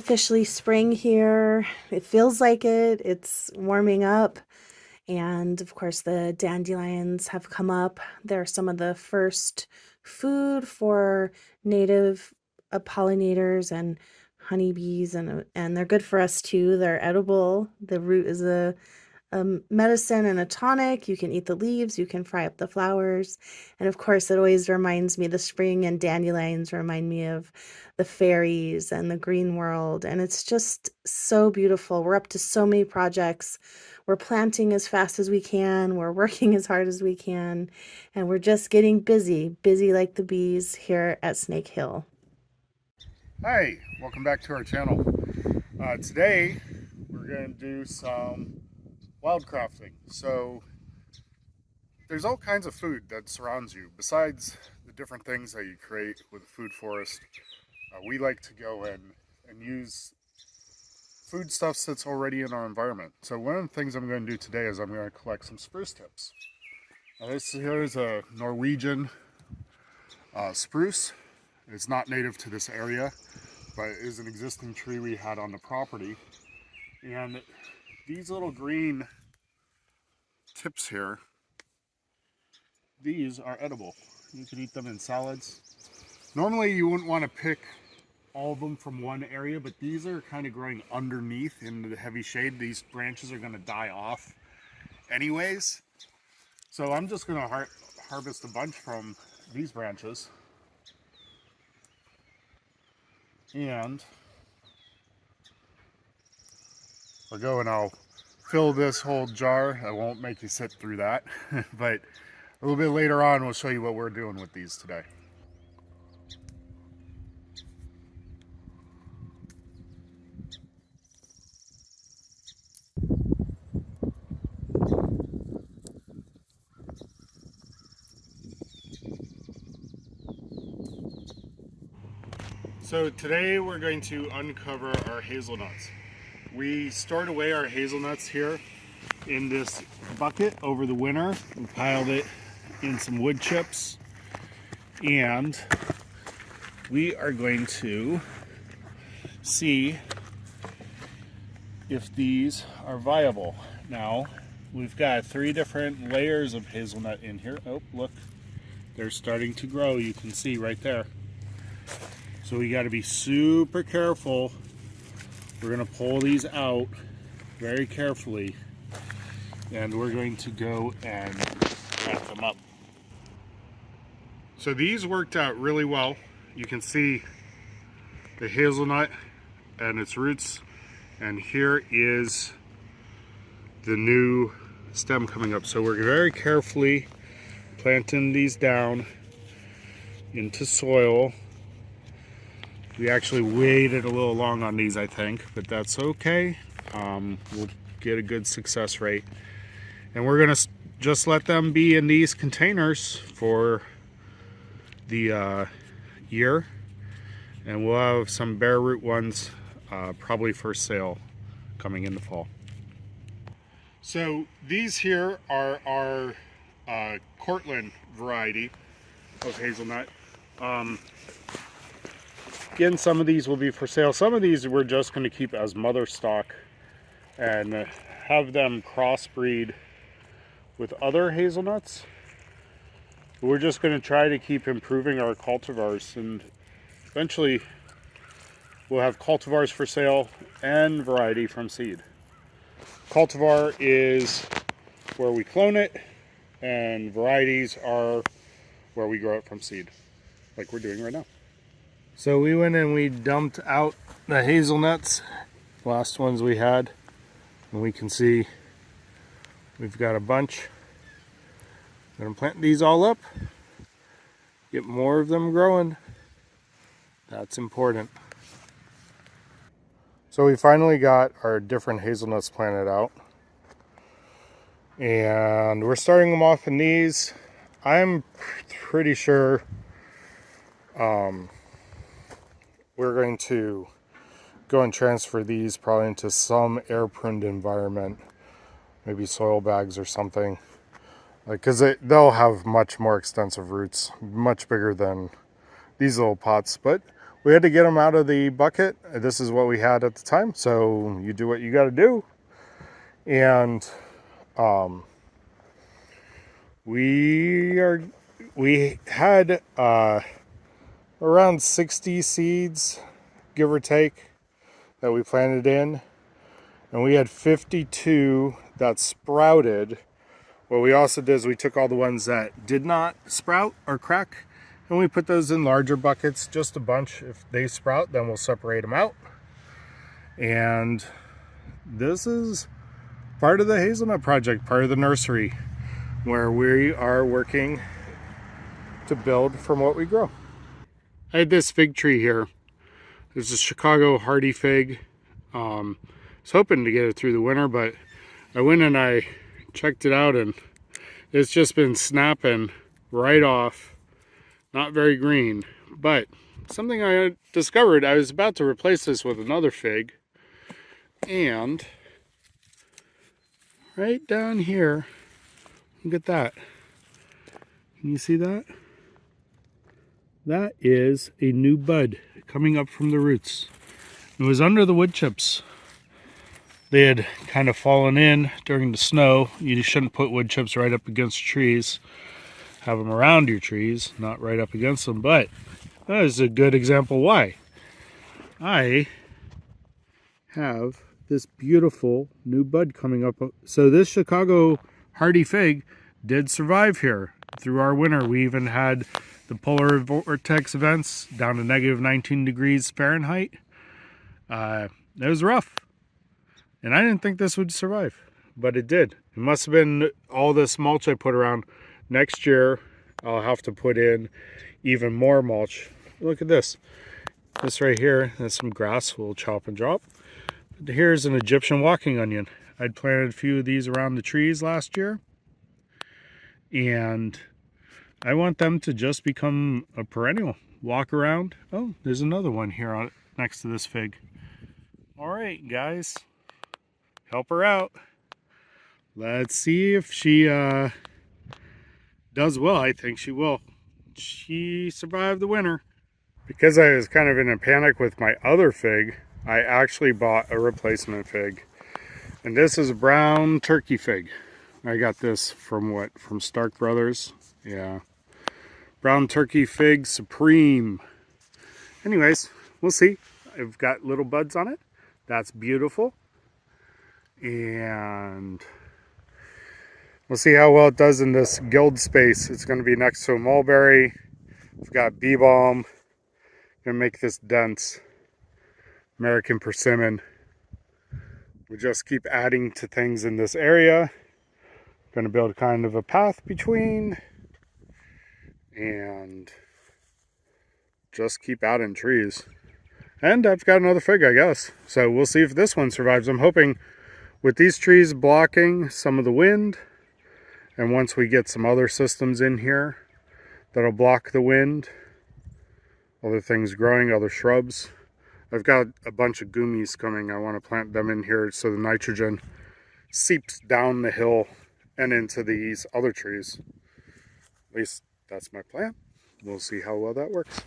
officially spring here. It feels like it. It's warming up. And of course, the dandelions have come up. They're some of the first food for native pollinators and honeybees, and they're good for us too. They're edible. The root is a medicine and a tonic. You can eat the leaves, you can fry up the flowers. And of course, it always reminds me, the spring and dandelions remind me of the fairies and the green world. And it's just so beautiful. We're up to so many projects. We're planting as fast as we can. We're working as hard as we can. And we're just getting busy, busy like the bees here at Snake Hill. Hi, welcome back to our channel. Today we're going to do some wildcrafting. So there's all kinds of food that surrounds you. Besides the different things that you create with a food forest, we like to go in and use foodstuffs that's already in our environment. So one of the things I'm going to do today is I'm going to collect some spruce tips. Now this here is a Norwegian spruce. It's not native to this area, but it is an existing tree we had on the property. And these little green tips here, these are edible. You can eat them in salads. Normally you wouldn't want to pick all of them from one area, but these are kind of growing underneath in the heavy shade. These branches are going to die off anyways. So I'm just going to harvest a bunch from these branches. And I'll go and I'll fill this whole jar. I won't make you sit through that, but a little bit later on we'll show you what we're doing with these today. So today we're going to uncover our hazelnuts. We stored away our hazelnuts here in this bucket over the winter. We piled it in some wood chips, and we are going to see if these are viable. Now, we've got 3 different layers of hazelnut in here. Oh, look, they're starting to grow. You can see right there. So we got to be super careful. We're going to pull these out very carefully, and we're going to go and wrap them up. So these worked out really well. You can see the hazelnut and its roots, and here is the new stem coming up. So we're very carefully planting these down into soil. We actually waited a little long on these, I think, but that's okay. We'll get a good success rate. And we're gonna just let them be in these containers for the year. And we'll have some bare root ones probably for sale coming in the fall. So these here are our Cortland variety of hazelnut. Again, some of these will be for sale. Some of these we're just going to keep as mother stock and have them crossbreed with other hazelnuts. We're just going to try to keep improving our cultivars, and eventually we'll have cultivars for sale and variety from seed. Cultivar is where we clone it, and varieties are where we grow it from seed, like we're doing right now. So we went and we dumped out the hazelnuts, last ones we had, and we can see we've got a bunch. I'm gonna plant these all up, get more of them growing. That's important. So we finally got our different hazelnuts planted out, and we're starting them off in these. I'm pretty sure we're going to go and transfer these probably into some air-pruned environment, maybe soil bags or something, because they'll have much more extensive roots, much bigger than these little pots. But we had to get them out of the bucket. This is what we had at the time, so you do what you got to do. And we had around 60 seeds, give or take, that we planted in, and we had 52 that sprouted. What we also did is we took all the ones that did not sprout or crack, and we put those in larger buckets, just a bunch. If they sprout, then we'll separate them out. And this is part of the hazelnut project, part of the nursery, where we are working to build from what we grow. I had this fig tree here. There's a Chicago hardy fig. I was hoping to get it through the winter, but I went and I checked it out, and it's just been snapping right off. Not very green, but something I discovered, I was about to replace this with another fig, and right down here, look at that. Can you see that? That is a new bud coming up from the roots. It was under the wood chips. They had kind of fallen in during the snow. You shouldn't put wood chips right up against trees. Have them around your trees, not right up against them. But that is a good example why. I have this beautiful new bud coming up. So this Chicago hardy fig did survive here through our winter. We even had the polar vortex events down to negative 19 degrees Fahrenheit. It was rough. And I didn't think this would survive, but it did. It must have been all this mulch I put around. Next year, I'll have to put in even more mulch. Look at this. This right here, that's some grass we'll chop and drop. Here's an Egyptian walking onion. I'd planted a few of these around the trees last year, and I want them to just become a perennial. Walk around. Oh, there's another one here next to this fig. All right, guys. Help her out. Let's see if she does well. I think she will. She survived the winter. Because I was kind of in a panic with my other fig, I actually bought a replacement fig. And this is a brown turkey fig. I got this from what? From Stark Brothers. Yeah. Brown turkey fig supreme. Anyways, we'll see. I've got little buds on it. That's beautiful. And we'll see how well it does in this guild space. It's going to be next to a mulberry. We've got bee balm. Gonna make this dense. American persimmon. We just keep adding to things in this area. Gonna build kind of a path between, and just keep adding trees. And I've got another fig, I guess. So we'll see if this one survives. I'm hoping with these trees blocking some of the wind, and once we get some other systems in here that'll block the wind, other things growing, other shrubs. I've got a bunch of gummies coming. I want to plant them in here so the nitrogen seeps down the hill and into these other trees. At least that's my plan. We'll see how well that works.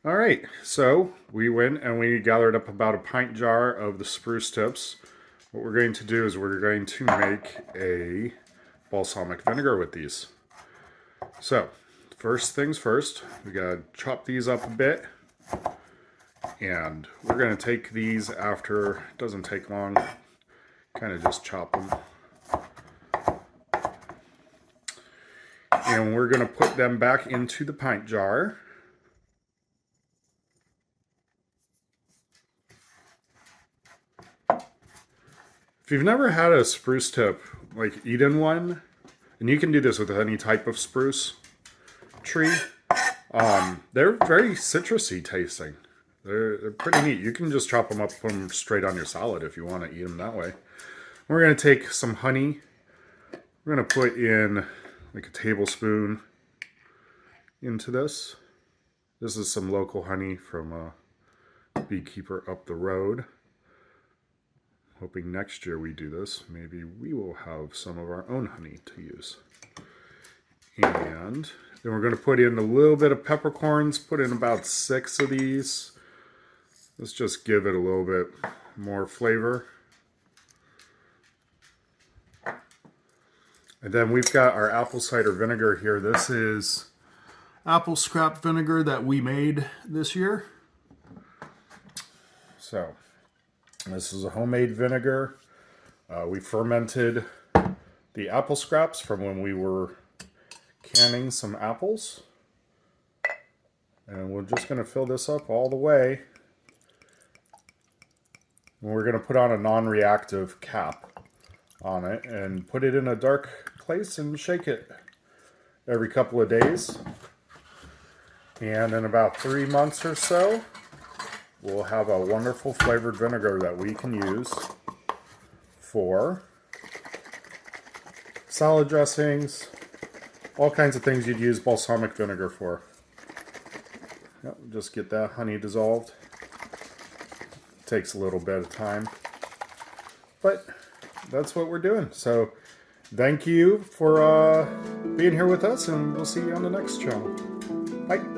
All right, so we went and we gathered up about a pint jar of the spruce tips. What we're going to do is we're going to make a balsamic vinegar with these. So, first things first, we gotta chop these up a bit. And we're gonna take these after, it doesn't take long, kind of just chop them. And we're gonna put them back into the pint jar. If you've never had a spruce tip, like eaten one, and you can do this with any type of spruce tree, they're very citrusy tasting. They're pretty neat. You can just chop them up, put them straight on your salad if you want to eat them that way. We're going to take some honey. We're going to put in like a tablespoon into this. This is some local honey from a beekeeper up the road. Hoping next year we do this, maybe we will have some of our own honey to use. And then we're going to put in a little bit of peppercorns, put in about 6 of these. Let's just give it a little bit more flavor. And then we've got our apple cider vinegar here. This is apple scrap vinegar that we made this year. So this is a homemade vinegar. We fermented the apple scraps from when we were canning some apples. And we're just going to fill this up all the way. And we're going to put on a non-reactive cap on it and put it in a dark place and shake it every couple of days. And in about 3 months or so, we'll have a wonderful flavored vinegar that we can use for salad dressings, all kinds of things you'd use balsamic vinegar for. Yep, just get that honey dissolved. Takes a little bit of time, but that's what we're doing. So thank you for being here with us, and we'll see you on the next channel. Bye.